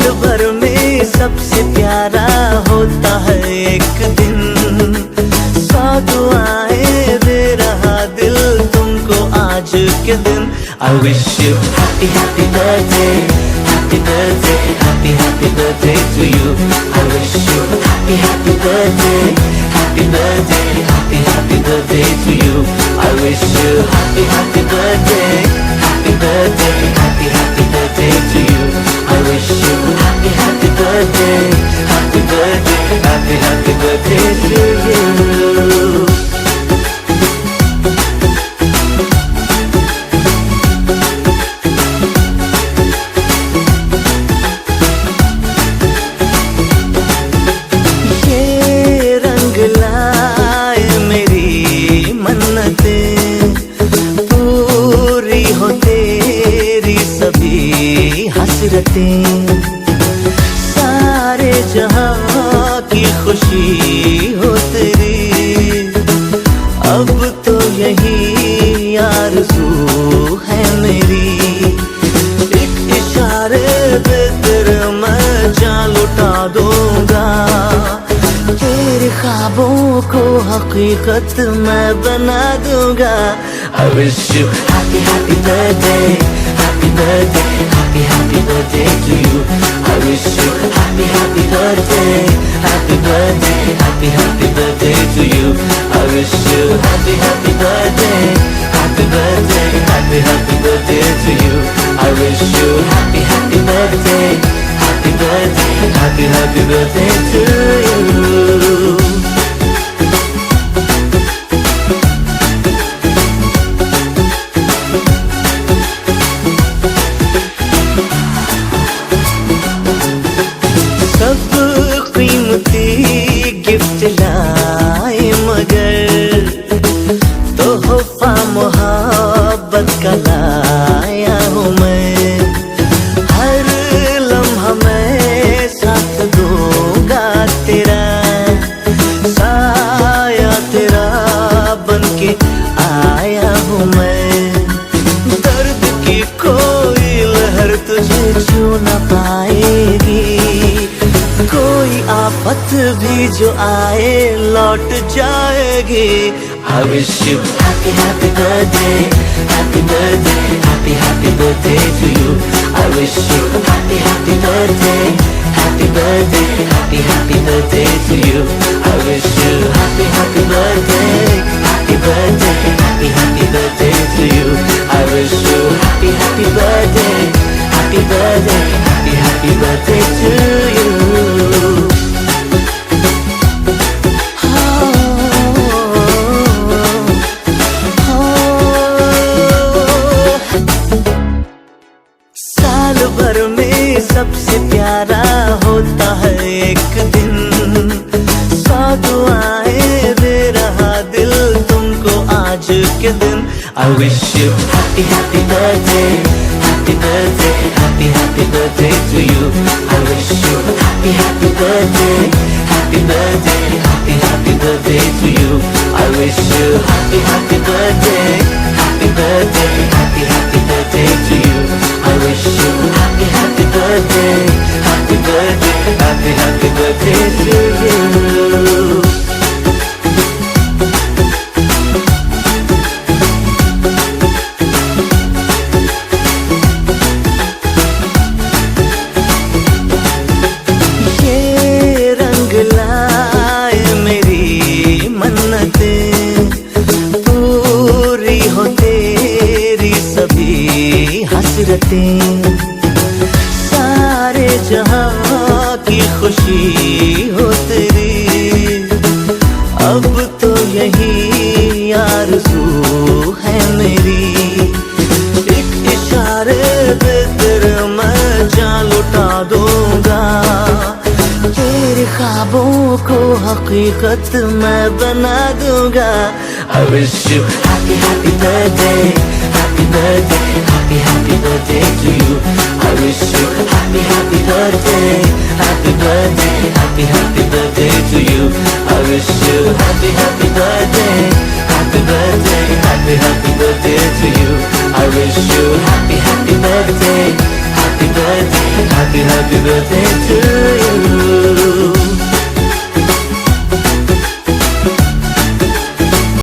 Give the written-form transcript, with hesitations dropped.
साल भर में सबसे प्यारा होता है एक दिन, 100 दुआएं दे रहा दिल तुमको आज के दिन। I wish you happy happy birthday, happy birthday, happy happy birthday to you. I wish you happy happy birthday, happy birthday, happy happy birthday to you. I wish you happy happy birthday, happy birthday, happy happy birthday to you. I wish you happy happy birthday, happy birthday, happy happy birthday to you. पूरी हो तेरी सभी हसरतें, सारे जहां की खुशी हो तेरी। अब तो यही आरज़ू है मेरी, एक इशारे पे तेरे मैं जान लुटा दूंगा, तेरे ख्वाबों को हकीकत मैं बना दूंगा। I wish you happy happy birthday, happy birthday, happy happy birthday to you. I wish you happy happy birthday, happy birthday, happy happy birthday to you. I wish you happy happy birthday, happy birthday, happy happy birthday to you. I wish you happy happy birthday, happy birthday, happy happy birthday to you. Gift लाए मगर तोहफा मोहब्बत का लाया हूँ मैं, हर लम्हा मैं साथ दूंगा तेरा, साया तेरा बनके आया हूँ मैं। दर्द की कोई लहर तुझे छू न पाएगी, कोई आफत भी जो आए लौट जाएगी। I wish you happy happy birthday, happy birthday, happy happy birthday to you. I wish you happy happy birthday, happy birthday, happy happy birthday to you. I wish you happy happy birthday, happy birthday, happy happy birthday to you. I wish you happy happy birthday, happy birthday, happy happy birthday to you. साल भर में सबसे प्यारा होता है एक दिन, 100 दुआएं दे रहा दिल तुमको आज के दिन। I wish you happy happy birthday, happy birthday, happy happy birthday to you. I wish you happy happy birthday, happy birthday, happy happy birthday to you. I wish you happy happy birthday, happy birthday, happy happy birthday to you. I wish you happy happy birthday, happy birthday, happy happy birthday to you. पूरी हो तेरी सभी हसरतें, सारे जहां की खुशी हो तेरी। अब तो यही आरज़ू है मेरी, एक इशारे पे तेरे मैं जान लुटा दूंगा, तेरे ख्वाबों को हकीकत मैं बना दूंगा। I wish you happy happy birthday, happy birthday, happy happy birthday to you. I wish you happy happy birthday, happy birthday, happy happy birthday to you. I wish you happy happy birthday, happy birthday, happy happy birthday to you. I wish you happy happy birthday, happy birthday, happy birthday to you.